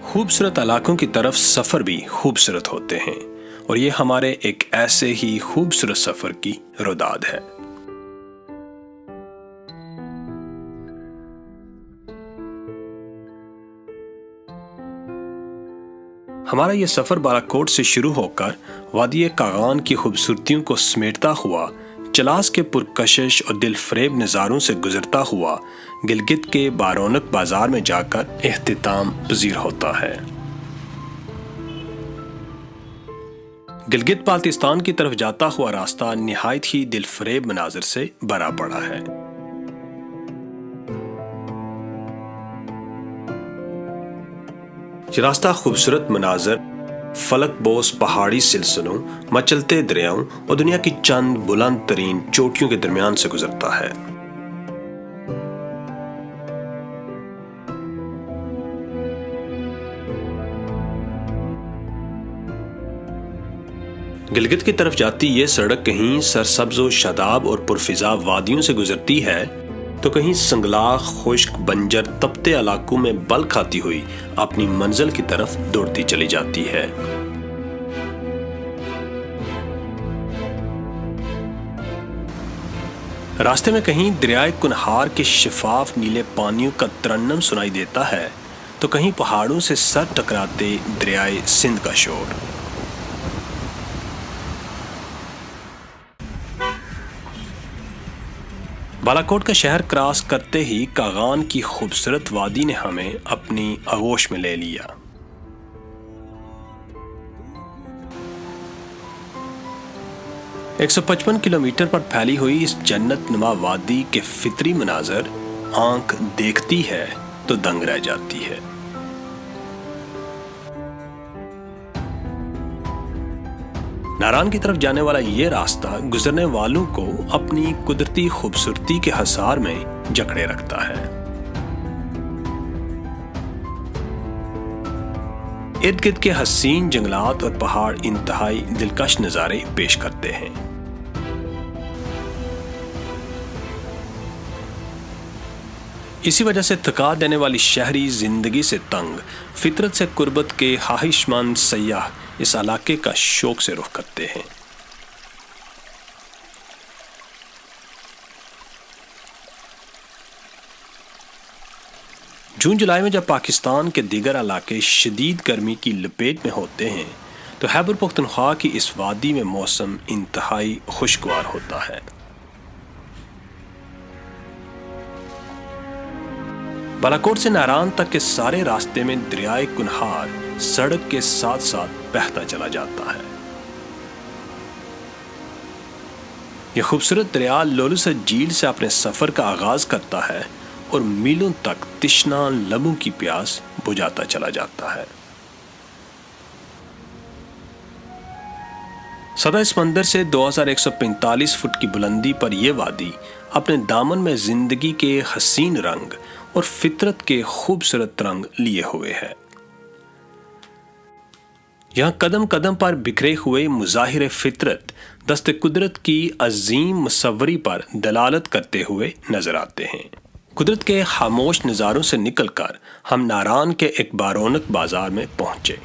خوبصورت علاقوں کی طرف سفر بھی خوبصورت ہوتے ہیں اور یہ ہمارے ایک ایسے ہی خوبصورت سفر کی روداد ہے۔ ہمارا یہ سفر بالاکوٹ سے شروع ہو کر وادی کاغان کی خوبصورتیوں کو سمیٹتا ہوا، چلاس کے پرکشش اور دل فریب نظاروں سے گزرتا ہوا گلگت کے بارونق بازار میں جا کر اختتام پذیر ہوتا ہے۔ گلگت بالتستان کی طرف جاتا ہوا راستہ نہایت ہی دل فریب مناظر سے بھرا پڑا ہے۔ یہ راستہ خوبصورت مناظر، فلک بوس پہاڑی سلسلوں، مچلتے دریاؤں اور دنیا کی چند بلند ترین چوٹیوں کے درمیان سے گزرتا ہے۔ گلگت کی طرف جاتی یہ سڑک کہیں سرسبز و شاداب اور پرفضا وادیوں سے گزرتی ہے تو کہیں سنگلاخ، خشک، بنجر، تپتے علاقوں میں بل کھاتی ہوئی اپنی منزل کی طرف دوڑتی چلی جاتی ہے۔ راستے میں کہیں دریائے کنہار کے شفاف نیلے پانیوں کا ترنم سنائی دیتا ہے تو کہیں پہاڑوں سے سر ٹکراتے دریائے سندھ کا شور۔ بالاکوٹ کا شہر کراس کرتے ہی کاغان کی خوبصورت وادی نے ہمیں اپنی آغوش میں لے لیا۔ ایک سو 55 کلومیٹر پر پھیلی ہوئی اس جنت نما وادی کے فطری مناظر آنکھ دیکھتی ہے تو دنگ رہ جاتی ہے۔ ناران کی طرف جانے والا یہ راستہ گزرنے والوں کو اپنی قدرتی خوبصورتی کے حصار میں جکڑے رکھتا ہے۔ ارد گرد کے حسین جنگلات اور پہاڑ انتہائی دلکش نظارے پیش کرتے ہیں۔ اسی وجہ سے تھکا دینے والی شہری زندگی سے تنگ، فطرت سے قربت کے خواہش مند سیاح اس علاقے کا شوق سے رخ کرتے ہیں۔ جون جولائی میں جب پاکستان کے دیگر علاقے شدید گرمی کی لپیٹ میں ہوتے ہیں تو خیبر پختونخوا کی اس وادی میں موسم انتہائی خوشگوار ہوتا ہے۔ بالاکوٹ سے ناران تک کے سارے راستے میں دریائے کنہار سڑک کے ساتھ ساتھ بہتا چلا جاتا ہے۔ یہ خوبصورت دریا لولوسر جھیل سے اپنے سفر کا آغاز کرتا ہے اور میلوں تک تشنا لبوں کی پیاس بجھاتا چلا جاتا ہے۔ سطح سمندر سے 2145 فٹ کی بلندی پر یہ وادی اپنے دامن میں زندگی کے حسین رنگ اور فطرت کے خوبصورت رنگ لیے ہوئے ہے۔ یہاں قدم قدم پر بکھرے ہوئے مظاہر فطرت دست قدرت کی عظیم مصوری پر دلالت کرتے ہوئے نظر آتے ہیں۔ قدرت کے خاموش نظاروں سے نکل کر ہم ناران کے ایک بارونق بازار میں پہنچے۔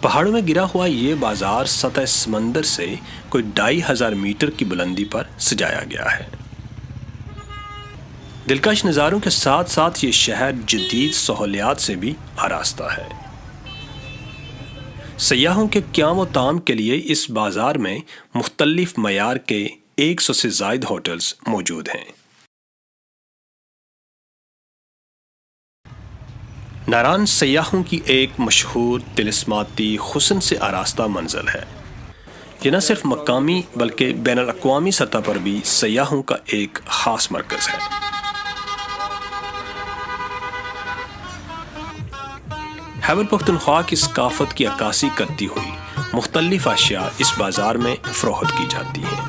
پہاڑوں میں گرا ہوا یہ بازار سطح سمندر سے کوئی 2500 میٹر کی بلندی پر سجایا گیا ہے۔ دلکش نظاروں کے ساتھ ساتھ یہ شہر جدید سہولیات سے بھی آراستہ ہے۔ سیاحوں کے قیام و طعام کے لیے اس بازار میں مختلف معیار کے 100 سے زائد ہوٹلز موجود ہیں۔ ناران سیاحوں کی ایک مشہور طلسماتی حسن سے آراستہ منزل ہے۔ یہ نہ صرف مقامی بلکہ بین الاقوامی سطح پر بھی سیاحوں کا ایک خاص مرکز ہے۔ خیبر پختونخوا کی ثقافت کی عکاسی کرتی ہوئی مختلف اشیاء اس بازار میں فروخت کی جاتی ہیں۔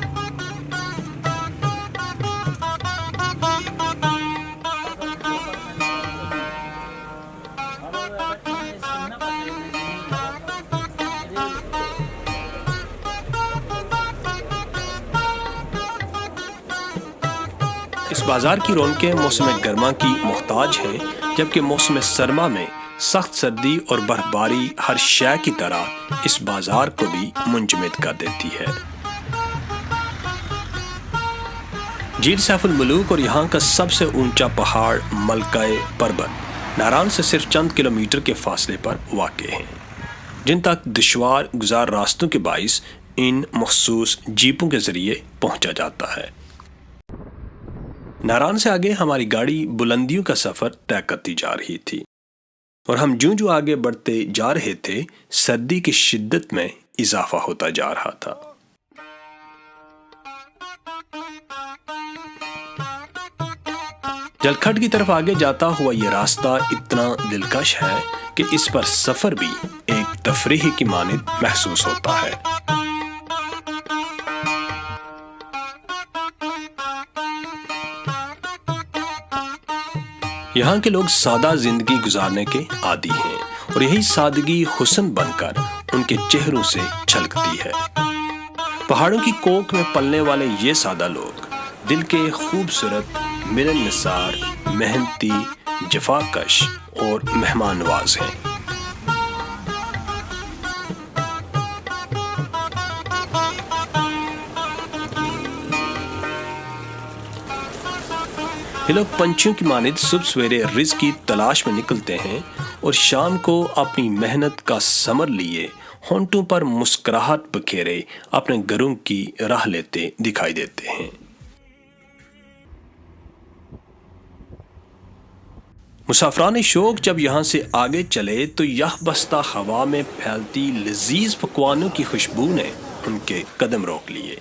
اس بازار کی رونقیں موسم گرما کی محتاج ہیں، جبکہ موسم سرما میں سخت سردی اور برف باری ہر شے کی طرح اس بازار کو بھی منجمد کر دیتی ہے۔ جھیل سیف الملوک اور یہاں کا سب سے اونچا پہاڑ ملکہ پربت ناران سے صرف چند کلومیٹر کے فاصلے پر واقع ہیں، جن تک دشوار گزار راستوں کے باعث ان مخصوص جیپوں کے ذریعے پہنچا جاتا ہے۔ ناران سے آگے ہماری گاڑی بلندیوں کا سفر طے کرتی جا رہی تھی، اور ہم جو آگے بڑھتے جا رہے تھے سردی کی شدت میں اضافہ ہوتا جا رہا تھا۔ جلکھڈ کی طرف آگے جاتا ہوا یہ راستہ اتنا دلکش ہے کہ اس پر سفر بھی ایک تفریح کی مانند محسوس ہوتا ہے۔ یہاں کے لوگ سادہ زندگی گزارنے کے عادی ہیں، اور یہی سادگی حسن بن کر ان کے چہروں سے چھلکتی ہے۔ پہاڑوں کی کوکھ میں پلنے والے یہ سادہ لوگ دل کے خوبصورت، ملن نثار، محنتی، جفاکش اور مہمان نواز ہیں۔ یہ لوگ پنچھیوں کی مانند صبح سویرے رزق کی تلاش میں نکلتے ہیں، اور شام کو اپنی محنت کا ثمر لیے ہونٹوں پر مسکراہٹ بکھیرے اپنے گھروں کی راہ لیتے دکھائی دیتے ہیں۔ مسافران شوق جب یہاں سے آگے چلے تو یہ بستہ ہوا میں پھیلتی لذیذ پکوانوں کی خوشبو نے ان کے قدم روک لیے۔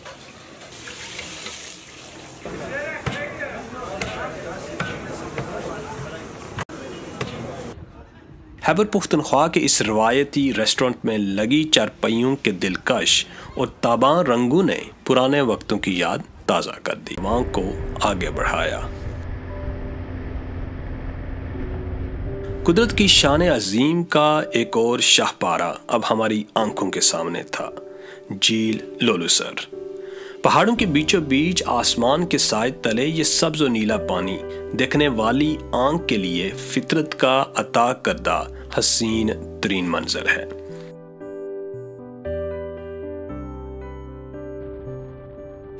خیبر پختونخوا کے اس روایتی ریسٹورنٹ میں لگی چارپائیوں کے دلکش اور تاباں رنگوں نے پرانے وقتوں کی یاد تازہ کر دی، وہاں کو آگے بڑھایا۔ قدرت کی شان عظیم کا ایک اور شاہپارہ اب ہماری آنکھوں کے سامنے تھا، جھیل لولوسر۔ پہاڑوں کے بیچوں بیچ آسمان کے سائے تلے یہ سبز و نیلا پانی دیکھنے والی آنکھ کے لیے فطرت کا عطا کردہ حسین ترین منظر ہے۔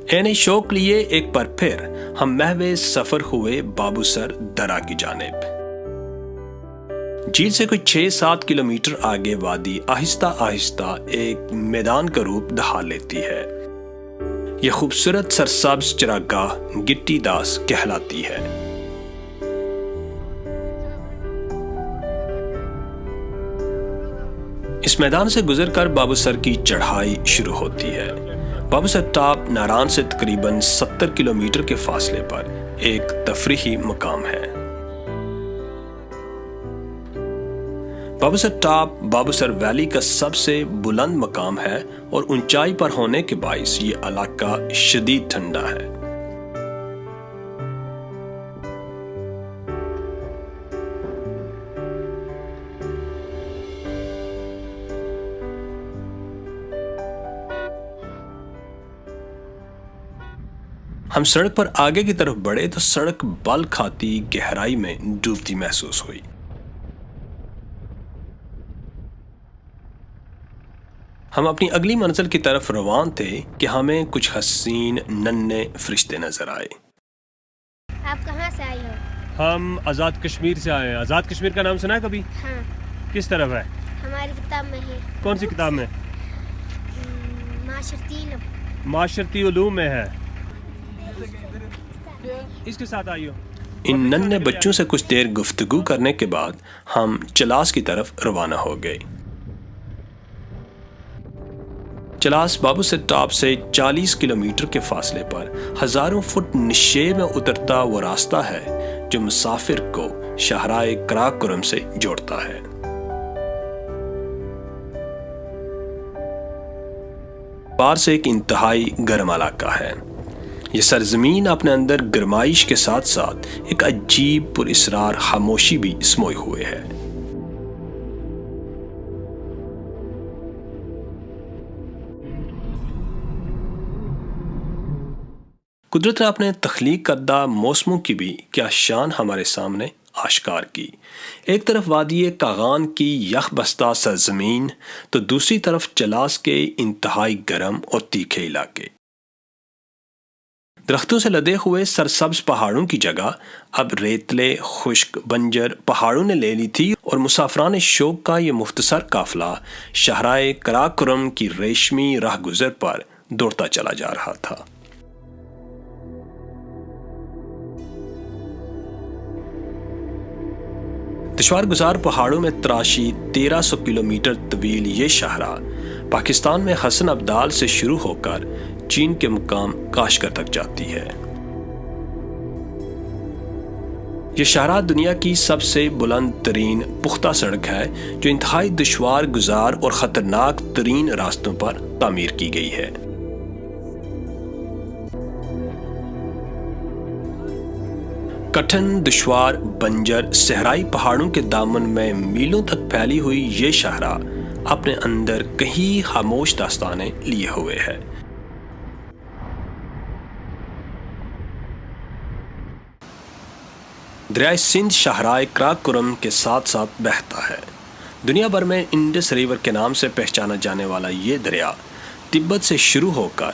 عین شوق لیے ایک بار پھر ہم محو سفر ہوئے بابو سر درہ کی جانب۔ جھیل سے کوئی 6-7 کلومیٹر آگے وادی آہستہ آہستہ ایک میدان کا روپ دھار لیتی ہے۔ یہ خوبصورت سرسبز چراگاہ گٹی داس کہلاتی ہے۔ اس میدان سے گزر کر بابو سر کی چڑھائی شروع ہوتی ہے۔ بابو سر ٹاپ ناران سے تقریباً 70 کلومیٹر کے فاصلے پر ایک تفریحی مقام ہے۔ بابو سر ٹاپ بابو سر ویلی کا سب سے بلند مقام ہے، اور اونچائی پر ہونے کے باعث یہ علاقہ شدید ٹھنڈا ہے۔ ہم سڑک پر آگے کی طرف بڑھے تو سڑک بل کھاتی گہرائی میں ڈوبتی محسوس ہوئی۔ ہم اپنی اگلی منزل کی طرف روان تھے کہ ہمیں کچھ حسین ننھے فرشتے نظر آئے۔ آپ کہاں سے آئے ہو؟ ہم آزاد کشمیر سے آئے ہیں۔ آزاد کشمیر کا نام سنا ہے کبھی؟ ہاں، کس طرف ہے؟ ہماری کتاب میں ہے۔ کون سی کتاب میں؟ معاشرتی علوم میں ہے۔ اس کے ساتھ آئیو۔ ان ننھے بچوں سے کچھ دیر گفتگو کرنے کے بعد ہم چلاس کی طرف روانہ ہو گئے۔ چلاس بابو سر ٹاپ سے 40 کلومیٹر کے فاصلے پر ہزاروں فٹ نشیب میں اترتا وہ راستہ ہے جو مسافر کو شاہراہ قراقرم سے جوڑتا ہے۔ پار سے ایک انتہائی گرم علاقہ ہے۔ یہ سرزمین اپنے اندر گرمائش کے ساتھ ساتھ ایک عجیب پر اسرار خاموشی بھی سموئے ہوئے ہے۔ قدرت نے اپنے تخلیق کردہ موسموں کی بھی کیا شان ہمارے سامنے آشکار کی۔ ایک طرف وادی کاغان کی یخ بستہ سرزمین تو دوسری طرف چلاس کے انتہائی گرم اور تیکھے علاقے۔ درختوں سے لدے ہوئے سرسبز پہاڑوں کی جگہ اب ریتلے خشک بنجر پہاڑوں نے لے لی تھی اور مسافران شوق کا یہ مختصر قافلہ شاہراہ قراقرم کی ریشمی راہ گزر پر دوڑتا چلا جا رہا تھا۔ دشوار گزار پہاڑوں میں تراشی 1300 کلومیٹر طویل یہ شاہراہ پاکستان میں حسن ابدال سے شروع ہو کر چین کے مقام کاشغر تک جاتی ہے۔ یہ شاہراہ دنیا کی سب سے بلند ترین پختہ سڑک ہے جو انتہائی دشوار گزار اور خطرناک ترین راستوں پر تعمیر کی گئی ہے۔ کٹھن دشوار بنجر صحرائی پہاڑوں کے دامن میں میلوں تک پھیلی ہوئی یہ شاہراہ اپنے اندر کئی خاموش داستانیں لیے ہوئے ہے۔ دریائے سندھ شاہراہ قراقرم کے ساتھ ساتھ بہتا ہے۔ دنیا بھر میں انڈس ریور کے نام سے پہچانا جانے والا یہ دریا تبت سے شروع ہو کر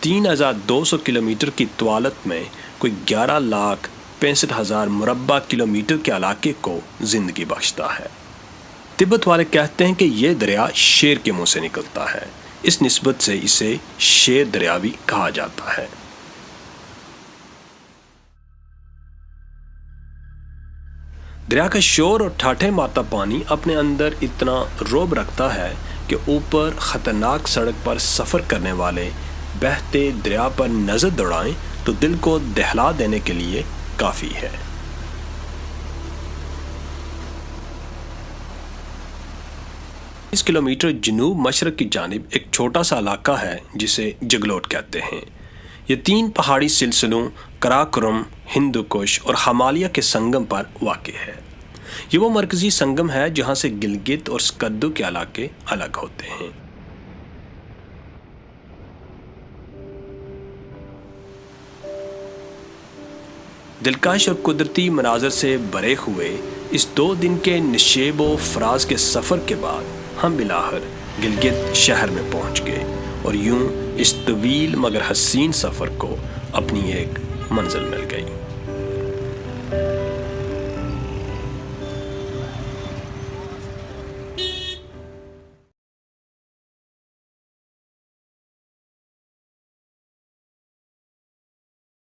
3200 کلومیٹر کی طوالت میں کوئی 11,65,000 مربع کلومیٹر کے علاقے کو زندگی بخشتا ہے۔ تبت والے کہتے ہیں کہ یہ دریا شیر کے منہ سے نکلتا ہے، اس نسبت سے اسے شیر دریا بھی کہا جاتا ہے۔ دریا کا شور اور ٹھاٹھے مارتا پانی اپنے اندر اتنا رعب رکھتا ہے کہ اوپر خطرناک سڑک پر سفر کرنے والے بہتے دریا پر نظر دوڑائیں تو دل کو دہلا دینے کے لیے کافی ہے۔ 20 کلومیٹر جنوب مشرق کی جانب ایک چھوٹا سا علاقہ ہے جسے جگلوٹ کہتے ہیں۔ یہ 3 پہاڑی سلسلوں قراقرم، ہندوکش اور ہمالیہ کے سنگم پر واقع ہے۔ یہ وہ مرکزی سنگم ہے جہاں سے گلگت اور سکردو کے علاقے الگ ہوتے ہیں۔ دلکش اور قدرتی مناظر سے بھرے ہوئے اس 2 دن کے نشیب و فراز کے سفر کے بعد ہم بالآخر گلگت شہر میں پہنچ گئے اور یوں اس طویل مگر حسین سفر کو اپنی ایک منزل مل گئی۔